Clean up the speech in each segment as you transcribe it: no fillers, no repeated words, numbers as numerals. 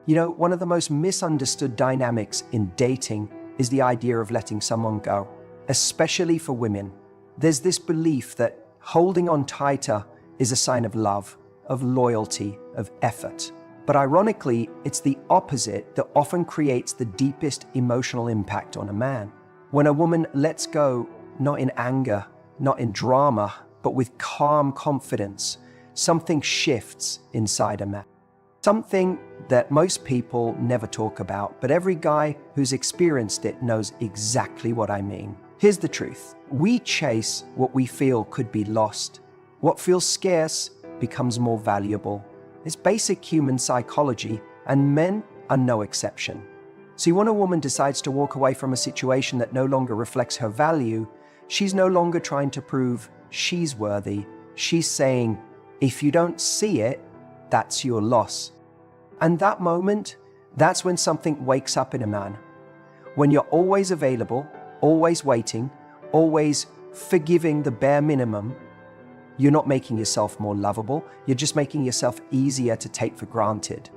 You know, one of the most misunderstood dynamics in dating is the idea of letting someone go, especially for women. There's this belief that holding on tighter is a sign of love, of loyalty, of effort. But ironically, it's the opposite that often creates the deepest emotional impact on a man. When a woman lets go, not in anger, not in drama, but with calm confidence, something shifts inside a man. Something that most people never talk about, but every guy who's experienced it knows exactly what I mean. Here's the truth. We chase what we feel could be lost. What feels scarce becomes more valuable. It's basic human psychology, and men are no exception. See, when a woman decides to walk away from a situation that no longer reflects her value, she's no longer trying to prove she's worthy. She's saying, if you don't see it, that's your loss. And that moment, that's when something wakes up in a man. When you're always available, always waiting, always forgiving the bare minimum, you're not making yourself more lovable, you're just making yourself easier to take for granted.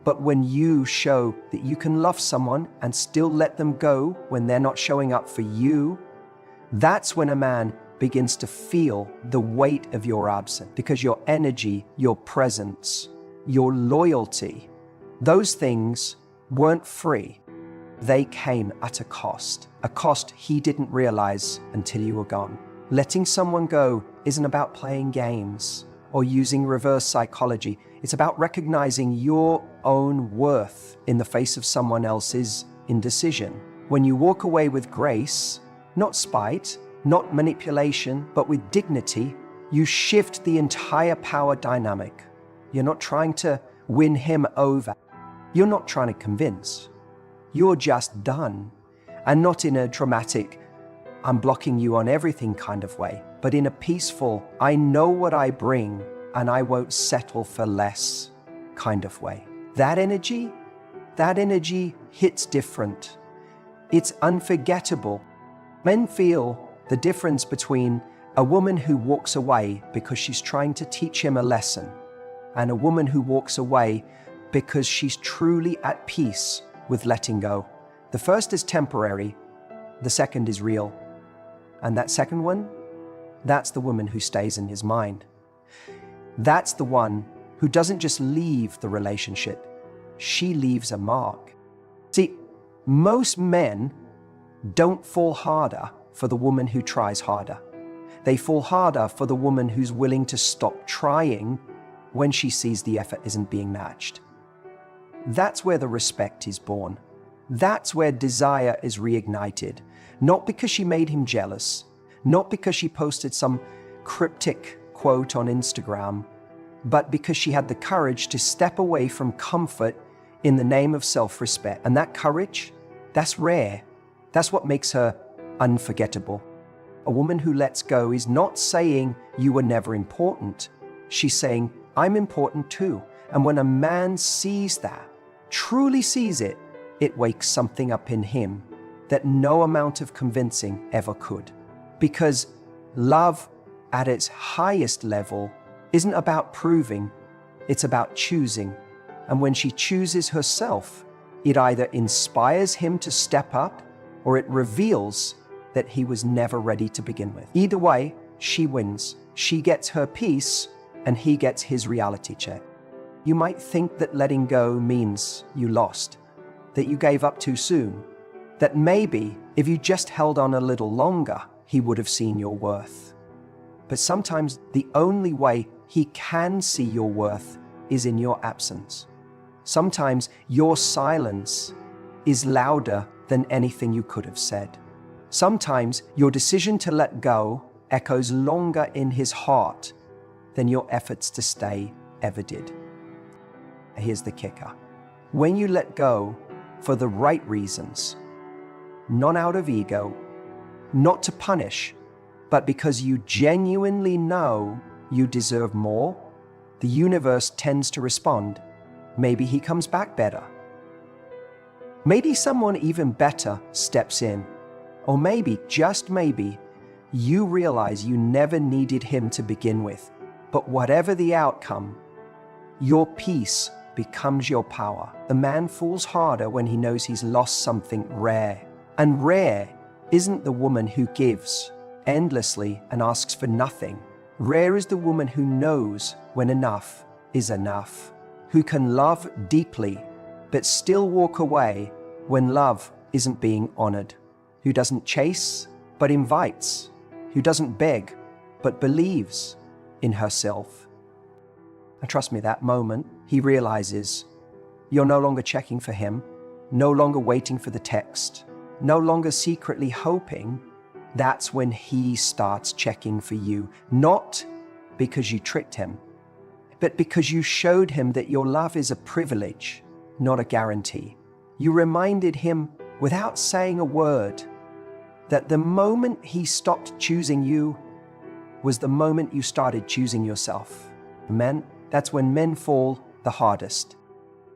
But when you show that you can love someone and still let them go when they're not showing up for you, that's when a man begins to feel the weight of your absence, because your energy, your presence, your loyalty, those things weren't free. They came at a cost he didn't realize until you were gone. Letting someone go isn't about playing games or using reverse psychology. It's about recognizing your own worth in the face of someone else's indecision. When you walk away with grace, not spite, not manipulation, but with dignity, you shift the entire power dynamic. You're not trying to win him over. You're not trying to convince. You're just done. And not in a dramatic, I'm blocking you on everything kind of way, but in a peaceful, I know what I bring and I won't settle for less kind of way. That energy hits different. It's unforgettable. Men feel the difference between a woman who walks away because she's trying to teach him a lesson and a woman who walks away because she's truly at peace with letting go. The first is temporary, the second is real. And that second one, that's the woman who stays in his mind. That's the one who doesn't just leave the relationship, she leaves a mark. See, most men don't fall harder for the woman who tries harder. They fall harder for the woman who's willing to stop trying when she sees the effort isn't being matched. That's where the respect is born. That's where desire is reignited. Not because she made him jealous, not because she posted some cryptic quote on Instagram, but because she had the courage to step away from comfort in the name of self-respect. And that courage, that's rare. That's what makes her unforgettable. A woman who lets go is not saying you were never important. She's saying, I'm important too. And when a man sees that, truly sees it, it wakes something up in him that no amount of convincing ever could. Because love at its highest level isn't about proving, it's about choosing. And when she chooses herself, it either inspires him to step up or it reveals that he was never ready to begin with. Either way, she wins. She gets her peace and he gets his reality check. You might think that letting go means you lost, that you gave up too soon, that maybe if you just held on a little longer, he would have seen your worth. But sometimes the only way he can see your worth is in your absence. Sometimes your silence is louder than anything you could have said. Sometimes your decision to let go echoes longer in his heart than your efforts to stay ever did. Here's the kicker. When you let go for the right reasons, not out of ego, not to punish, but because you genuinely know you deserve more, the universe tends to respond. Maybe he comes back better. Maybe someone even better steps in. Or maybe, just maybe, you realize you never needed him to begin with. But whatever the outcome, your peace becomes your power. The man falls harder when he knows he's lost something rare. And rare isn't the woman who gives endlessly and asks for nothing. Rare is the woman who knows when enough is enough, who can love deeply but still walk away when love isn't being honored, who doesn't chase but invites, who doesn't beg but believes in herself. And trust me, that moment he realizes you're no longer checking for him, no longer waiting for the text, no longer secretly hoping. That's when he starts checking for you, not because you tricked him, but because you showed him that your love is a privilege, not a guarantee. You reminded him without saying a word that the moment he stopped choosing you was the moment you started choosing yourself. Men, that's when men fall the hardest.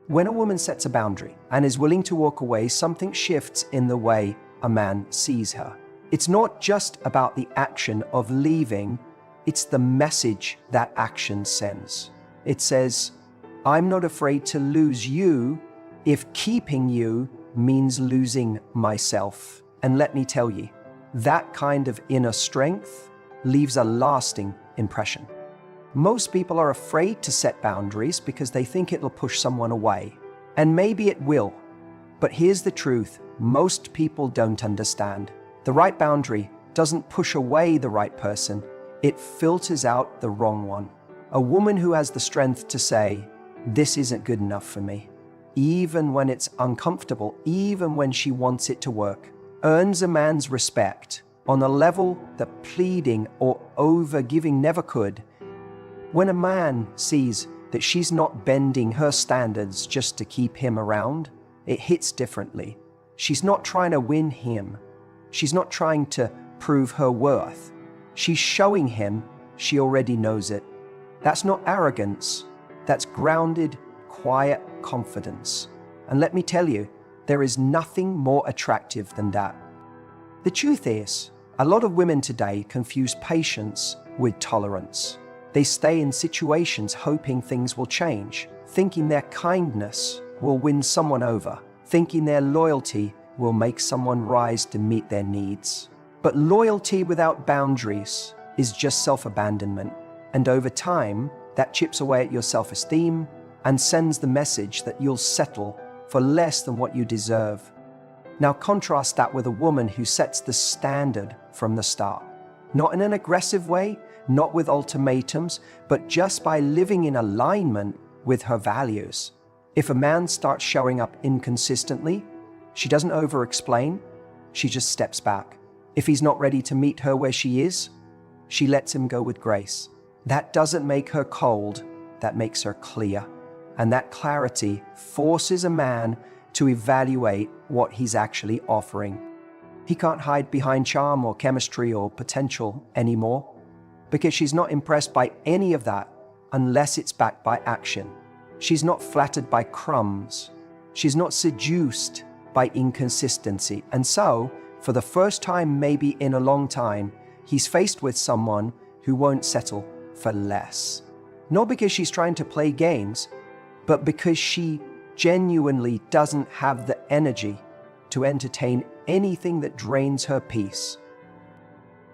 When a woman sets a boundary and is willing to walk away, something shifts in the way a man sees her. It's not just about the action of leaving, it's the message that action sends. It says, I'm not afraid to lose you if keeping you means losing myself. And let me tell you, that kind of inner strength leaves a lasting impression. Most people are afraid to set boundaries because they think it'll push someone away. And maybe it will. But here's the truth, most people don't understand. The right boundary doesn't push away the right person, it filters out the wrong one. A woman who has the strength to say, this isn't good enough for me, even when it's uncomfortable, even when she wants it to work, earns a man's respect on a level that pleading or over-giving never could. When a man sees that she's not bending her standards just to keep him around, it hits differently. She's not trying to win him. She's not trying to prove her worth. She's showing him she already knows it. That's not arrogance. That's grounded, quiet confidence. And let me tell you, there is nothing more attractive than that. The truth is, a lot of women today confuse patience with tolerance. They stay in situations hoping things will change, thinking their kindness will win someone over, thinking their loyalty will make someone rise to meet their needs. But loyalty without boundaries is just self-abandonment. And over time, that chips away at your self-esteem and sends the message that you'll settle for less than what you deserve. Now contrast that with a woman who sets the standard from the start. Not in an aggressive way, not with ultimatums, but just by living in alignment with her values. If a man starts showing up inconsistently, she doesn't over-explain, she just steps back. If he's not ready to meet her where she is, she lets him go with grace. That doesn't make her cold, that makes her clear. And that clarity forces a man to evaluate what he's actually offering. He can't hide behind charm or chemistry or potential anymore, because she's not impressed by any of that unless it's backed by action. She's not flattered by crumbs. She's not seduced by inconsistency. And so, for the first time maybe in a long time, he's faced with someone who won't settle for less. Not because she's trying to play games, but because she genuinely doesn't have the energy to entertain anything that drains her peace.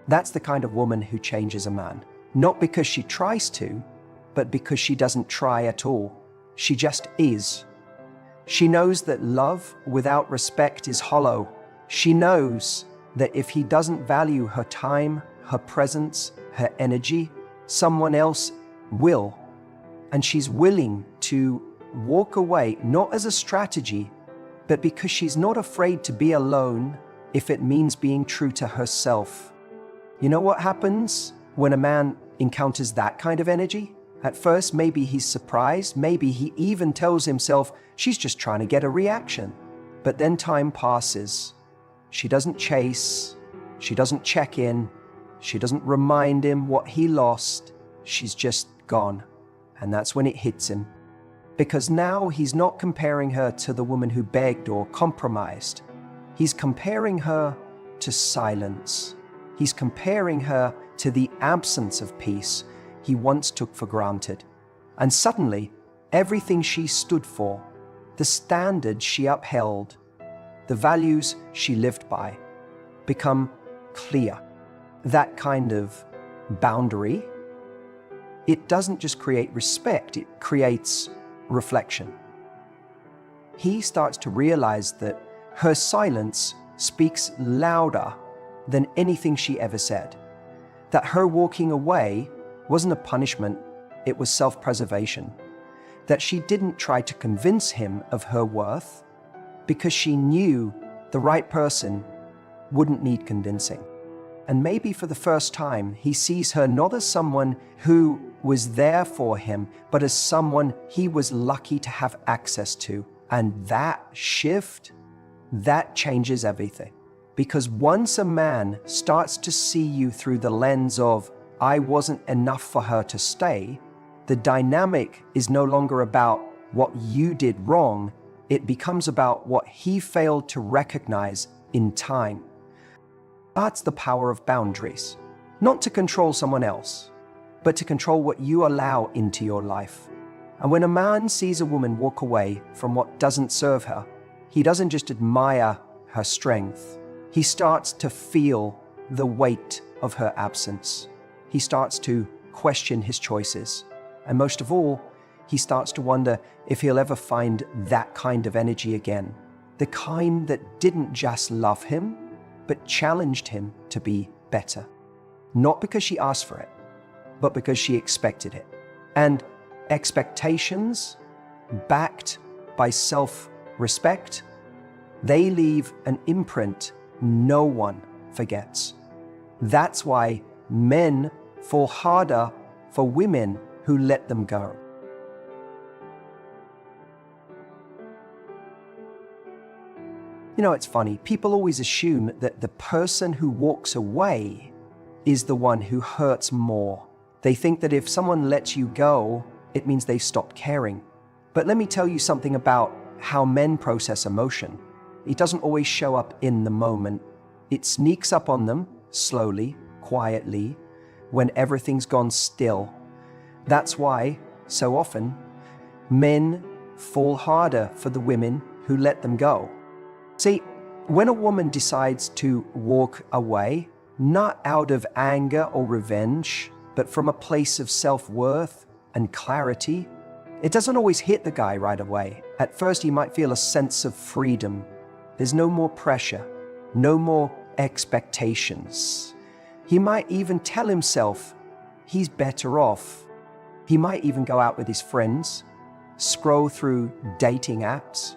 That's the kind of woman who changes a man. Not because she tries to, but because she doesn't try at all. She just is. She knows that love without respect is hollow. She knows that if he doesn't value her time, her presence, her energy, someone else will. And she's willing to walk away, not as a strategy, but because she's not afraid to be alone if it means being true to herself. You know what happens when a man encounters that kind of energy? At first, maybe he's surprised, maybe he even tells himself she's just trying to get a reaction. But then time passes. She doesn't chase, she doesn't check in, she doesn't remind him what he lost. She's just gone. And that's when it hits him. Because now he's not comparing her to the woman who begged or compromised. He's comparing her to silence. He's comparing her to the absence of peace he once took for granted. And suddenly, everything she stood for, the standards she upheld, the values she lived by, become clear. That kind of boundary, it doesn't just create respect, it creates reflection. He starts to realize that her silence speaks louder than anything she ever said. That her walking away wasn't a punishment, it was self-preservation. That she didn't try to convince him of her worth because she knew the right person wouldn't need convincing. And maybe for the first time, he sees her not as someone who was there for him, but as someone he was lucky to have access to. And that shift, that changes everything. Because once a man starts to see you through the lens of, I wasn't enough for her to stay, the dynamic is no longer about what you did wrong, it becomes about what he failed to recognize in time. That's the power of boundaries. Not to control someone else, but to control what you allow into your life. And when a man sees a woman walk away from what doesn't serve her, he doesn't just admire her strength. He starts to feel the weight of her absence. He starts to question his choices. And most of all, he starts to wonder if he'll ever find that kind of energy again. The kind that didn't just love him, but challenged him to be better. Not because she asked for it, but because she expected it. And expectations, backed by self-respect, they leave an imprint no one forgets. That's why men fall harder for women who let them go. You know, it's funny. People always assume that the person who walks away is the one who hurts more. They think that if someone lets you go, it means they've stopped caring. But let me tell you something about how men process emotion. It doesn't always show up in the moment. It sneaks up on them slowly, quietly, when everything's gone still. That's why, so often, men fall harder for the women who let them go. See, when a woman decides to walk away, not out of anger or revenge, but from a place of self-worth and clarity, it doesn't always hit the guy right away. At first, he might feel a sense of freedom. There's no more pressure, no more expectations. He might even tell himself he's better off. He might even go out with his friends, scroll through dating apps,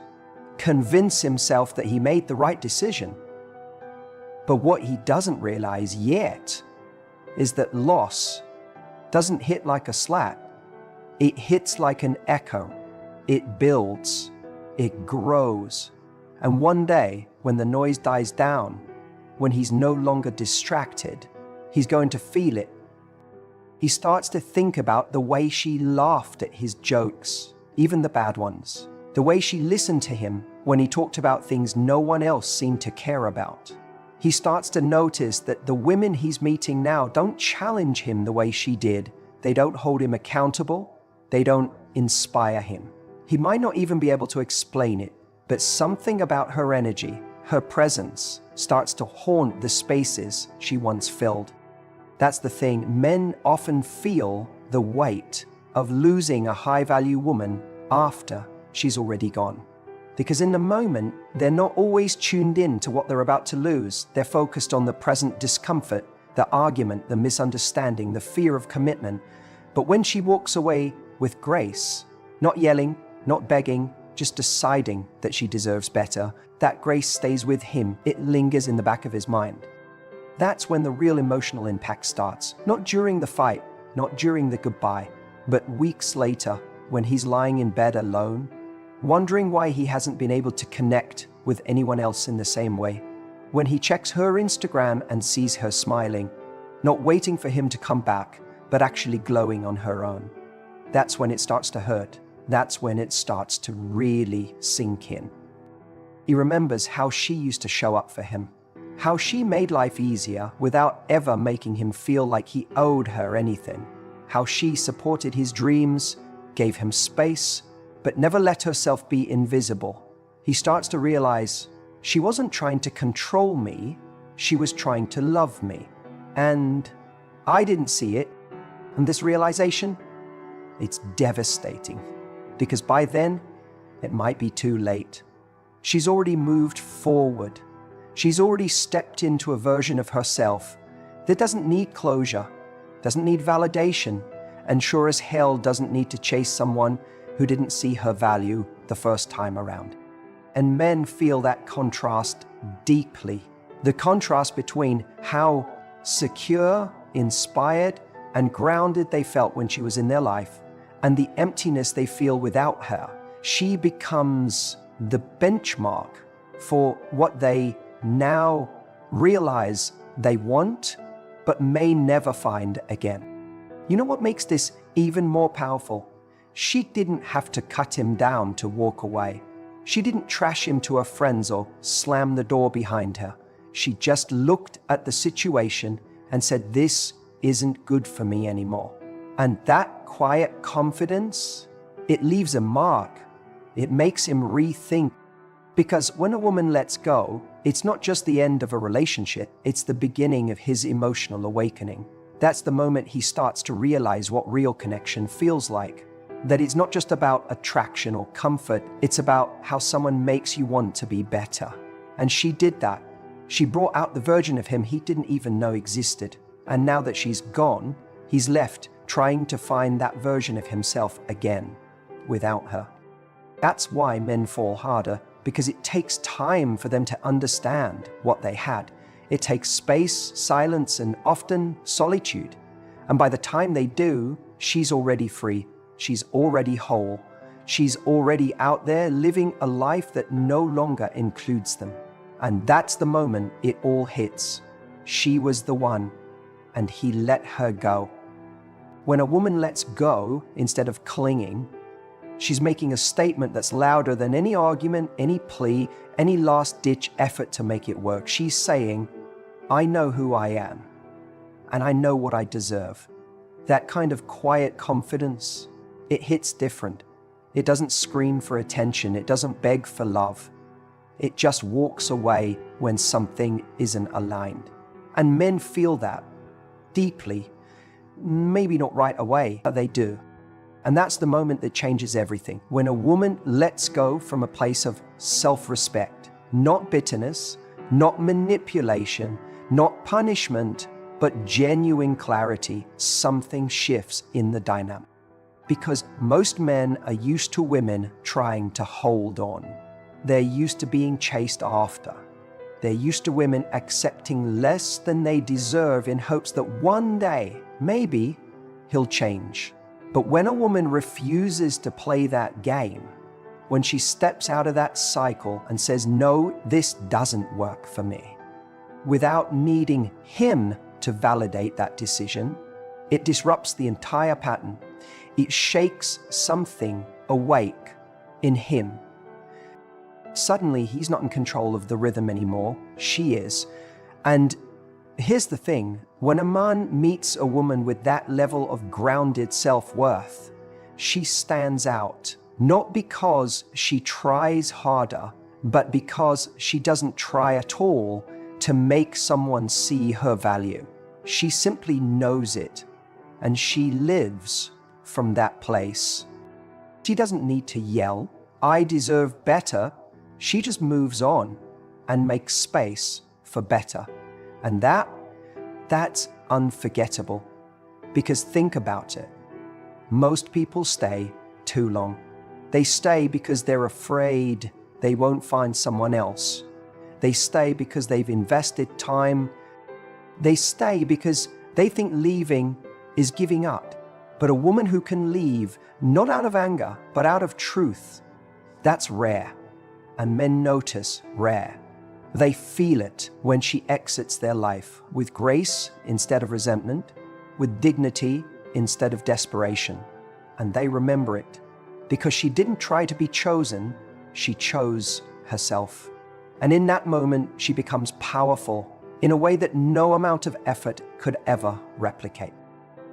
convince himself that he made the right decision. But what he doesn't realize yet is that loss doesn't hit like a slap. It hits like an echo. It builds, it grows. And one day, when the noise dies down, when he's no longer distracted, he's going to feel it. He starts to think about the way she laughed at his jokes, even the bad ones. The way she listened to him when he talked about things no one else seemed to care about. He starts to notice that the women he's meeting now don't challenge him the way she did. They don't hold him accountable. They don't inspire him. He might not even be able to explain it, but something about her energy, her presence, starts to haunt the spaces she once filled. That's the thing. Men often feel the weight of losing a high-value woman after she's already gone. Because in the moment, they're not always tuned in to what they're about to lose. They're focused on the present discomfort, the argument, the misunderstanding, the fear of commitment. But when she walks away with grace, not yelling, not begging, just deciding that she deserves better, that grace stays with him. It lingers in the back of his mind. That's when the real emotional impact starts. Not during the fight, not during the goodbye, but weeks later, when he's lying in bed alone, wondering why he hasn't been able to connect with anyone else in the same way. When he checks her Instagram and sees her smiling, not waiting for him to come back, but actually glowing on her own. That's when it starts to hurt. That's when it starts to really sink in. He remembers how she used to show up for him, how she made life easier without ever making him feel like he owed her anything, how she supported his dreams, gave him space, but never let herself be invisible. He starts to realize she wasn't trying to control me, she was trying to love me. And I didn't see it. And this realization, it's devastating. Because by then, it might be too late. She's already moved forward. She's already stepped into a version of herself that doesn't need closure, doesn't need validation, and sure as hell doesn't need to chase someone who didn't see her value the first time around. And men feel that contrast deeply. The contrast between how secure, inspired, and grounded they felt when she was in their life, and the emptiness they feel without her. She becomes the benchmark for what they now realize they want, but may never find again. You know what makes this even more powerful? She didn't have to cut him down to walk away. She didn't trash him to her friends or slam the door behind her. She just looked at the situation and said, "This isn't good for me anymore." And that quiet confidence, it leaves a mark. It makes him rethink. Because when a woman lets go, it's not just the end of a relationship, it's the beginning of his emotional awakening. That's the moment he starts to realize what real connection feels like. That it's not just about attraction or comfort, it's about how someone makes you want to be better. And she did that. She brought out the version of him he didn't even know existed. And now that she's gone, he's left trying to find that version of himself again, without her. That's why men fall harder, because it takes time for them to understand what they had. It takes space, silence, and often solitude. And by the time they do, she's already free. She's already whole. She's already out there living a life that no longer includes them. And that's the moment it all hits. She was the one, and he let her go. When a woman lets go instead of clinging, she's making a statement that's louder than any argument, any plea, any last-ditch effort to make it work. She's saying, "I know who I am, and I know what I deserve." That kind of quiet confidence, it hits different. It doesn't scream for attention. It doesn't beg for love. It just walks away when something isn't aligned. And men feel that deeply. Maybe not right away, but they do. And that's the moment that changes everything. When a woman lets go from a place of self-respect, not bitterness, not manipulation, not punishment, but genuine clarity, something shifts in the dynamic. Because most men are used to women trying to hold on. They're used to being chased after. They're used to women accepting less than they deserve in hopes that one day, maybe, he'll change. But when a woman refuses to play that game, when she steps out of that cycle and says, "No, this doesn't work for me," without needing him to validate that decision, it disrupts the entire pattern. It shakes something awake in him. Suddenly, he's not in control of the rhythm anymore. She is. And here's the thing. When a man meets a woman with that level of grounded self-worth, she stands out, not because she tries harder, but because she doesn't try at all to make someone see her value. She simply knows it, and she lives from that place. She doesn't need to yell, "I deserve better." She just moves on and makes space for better. And that's unforgettable. Because think about it. Most people stay too long. They stay because they're afraid they won't find someone else. They stay because they've invested time. They stay because they think leaving is giving up. But a woman who can leave, not out of anger, but out of truth, that's rare. And men notice rare. They feel it when she exits their life with grace instead of resentment, with dignity instead of desperation. And they remember it because she didn't try to be chosen, she chose herself. And in that moment, she becomes powerful in a way that no amount of effort could ever replicate.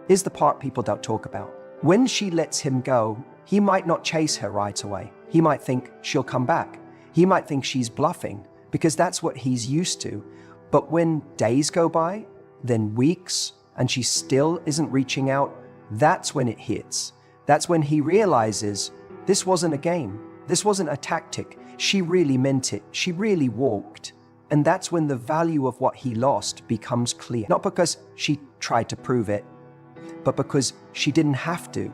Here's the part people don't talk about. When she lets him go, He might not chase her right away. He might think she'll come back. He might think she's bluffing because that's what he's used to. But when days go by, then weeks, and she still isn't reaching out, that's when it hits. That's when he realizes this wasn't a game. This wasn't a tactic. She really meant it. She really walked. And that's when the value of what he lost becomes clear. Not because she tried to prove it, but because she didn't have to.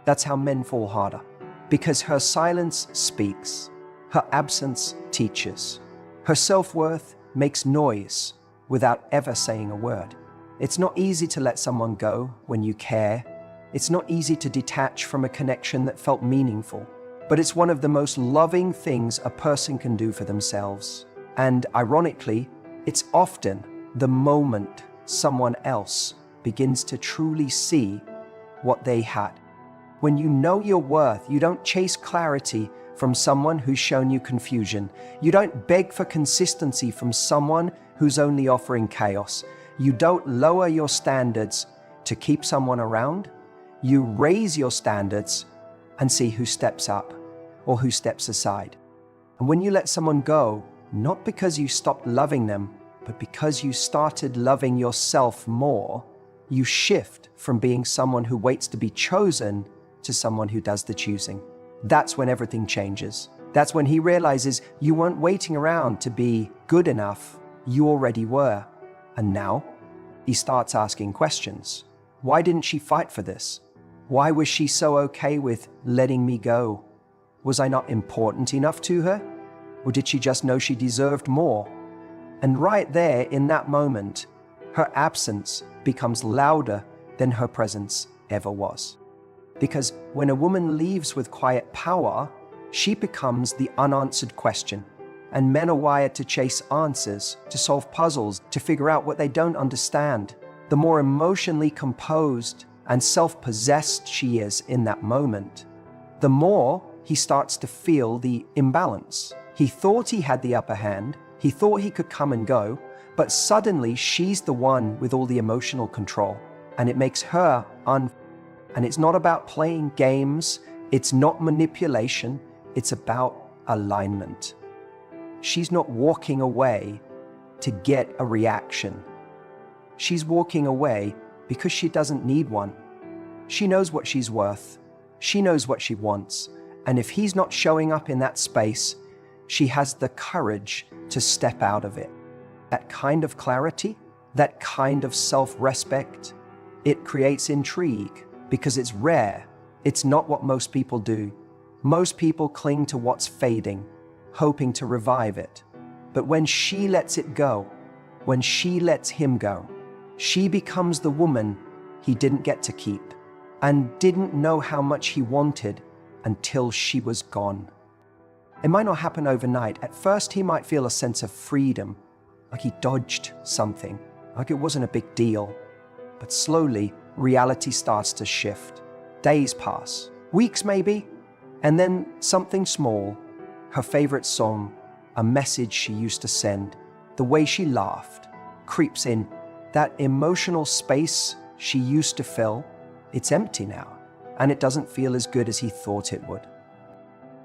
That's how men fall harder. Because her silence speaks. Her absence teaches. Her self-worth makes noise without ever saying a word. It's not easy to let someone go when you care. It's not easy to detach from a connection that felt meaningful. But it's one of the most loving things a person can do for themselves. And ironically, it's often the moment someone else begins to truly see what they had. When you know your worth, you don't chase clarity from someone who's shown you confusion. You don't beg for consistency from someone who's only offering chaos. You don't lower your standards to keep someone around. You raise your standards and see who steps up or who steps aside. And when you let someone go, not because you stopped loving them, but because you started loving yourself more, you shift from being someone who waits to be chosen to someone who does the choosing. That's when everything changes. That's when he realizes you weren't waiting around to be good enough. You already were. And now he starts asking questions. Why didn't she fight for this? Why was she so okay with letting me go? Was I not important enough to her? Or did she just know she deserved more? And right there in that moment, her absence becomes louder than her presence ever was. Because when a woman leaves with quiet power, she becomes the unanswered question. And men are wired to chase answers, to solve puzzles, to figure out what they don't understand. The more emotionally composed and self-possessed she is in that moment, the more he starts to feel the imbalance. He thought he had the upper hand. He thought he could come and go, but suddenly she's the one with all the emotional control, and it makes her And it's not about playing games. It's not manipulation. It's about alignment. She's not walking away to get a reaction. She's walking away because she doesn't need one. She knows what she's worth. She knows what she wants. And if he's not showing up in that space, she has the courage to step out of it. That kind of clarity, that kind of self-respect, it creates intrigue because it's rare. It's not what most people do. Most people cling to what's fading, hoping to revive it. But when she lets it go, when she lets him go, she becomes the woman he didn't get to keep and didn't know how much he wanted until she was gone. It might not happen overnight. At first, he might feel a sense of freedom, like he dodged something, like it wasn't a big deal. But slowly, reality starts to shift. Days pass, weeks maybe, and then something small, her favorite song, a message she used to send, the way she laughed, creeps in. That emotional space she used to fill, it's empty now, and it doesn't feel as good as he thought it would.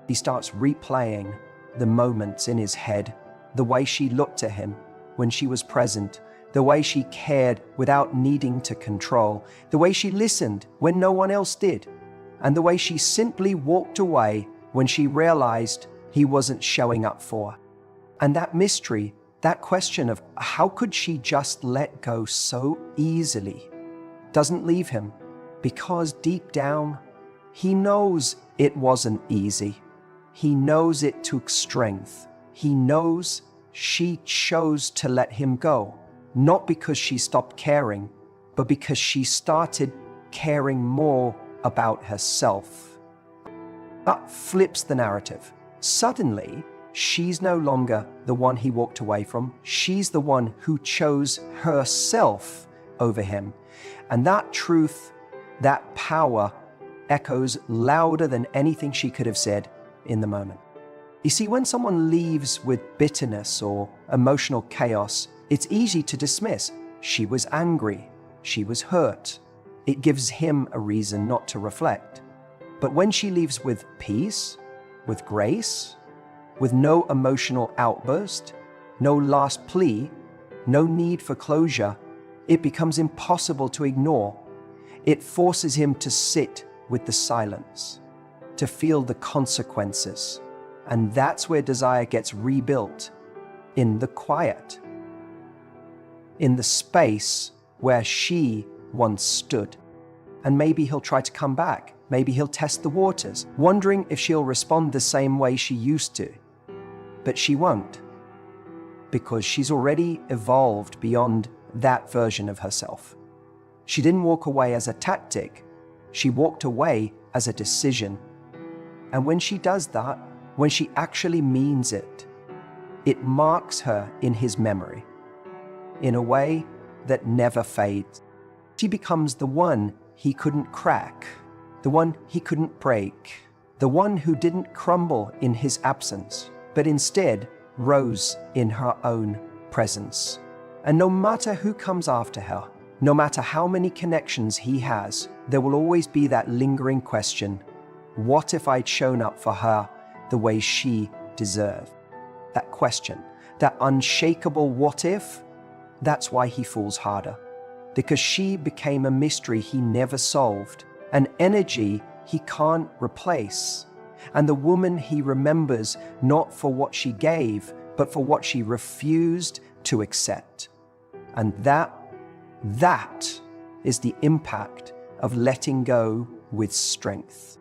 He starts replaying the moments in his head, the way she looked at him when she was present, the way she cared without needing to control, the way she listened when no one else did, and the way she simply walked away when she realized he wasn't showing up for her. And that mystery, that question of how could she just let go so easily, doesn't leave him, because deep down, he knows it wasn't easy. He knows it took strength. He knows she chose to let him go, not because she stopped caring, but because she started caring more about herself. That flips the narrative. Suddenly, she's no longer the one he walked away from. She's the one who chose herself over him. And that truth, that power, echoes louder than anything she could have said in the moment. You see, when someone leaves with bitterness or emotional chaos, it's easy to dismiss. She was angry. She was hurt. It gives him a reason not to reflect. But when she leaves with peace, with grace, with no emotional outburst, no last plea, no need for closure, it becomes impossible to ignore. It forces him to sit with the silence, to feel the consequences. And that's where desire gets rebuilt, in the quiet, in the space where she once stood. And maybe he'll try to come back. Maybe he'll test the waters, wondering if she'll respond the same way she used to. But she won't, because she's already evolved beyond that version of herself. She didn't walk away as a tactic, she walked away as a decision. And when she does that, when she actually means it, it marks her in his memory in a way that never fades. She becomes the one he couldn't crack, the one he couldn't break, the one who didn't crumble in his absence, but instead rose in her own presence. And no matter who comes after her, no matter how many connections he has, there will always be that lingering question: what if I'd shown up for her the way she deserved? That question, that unshakable what if, that's why he falls harder. Because she became a mystery he never solved, an energy he can't replace, and the woman he remembers not for what she gave, but for what she refused to accept. And that is the impact of letting go with strength.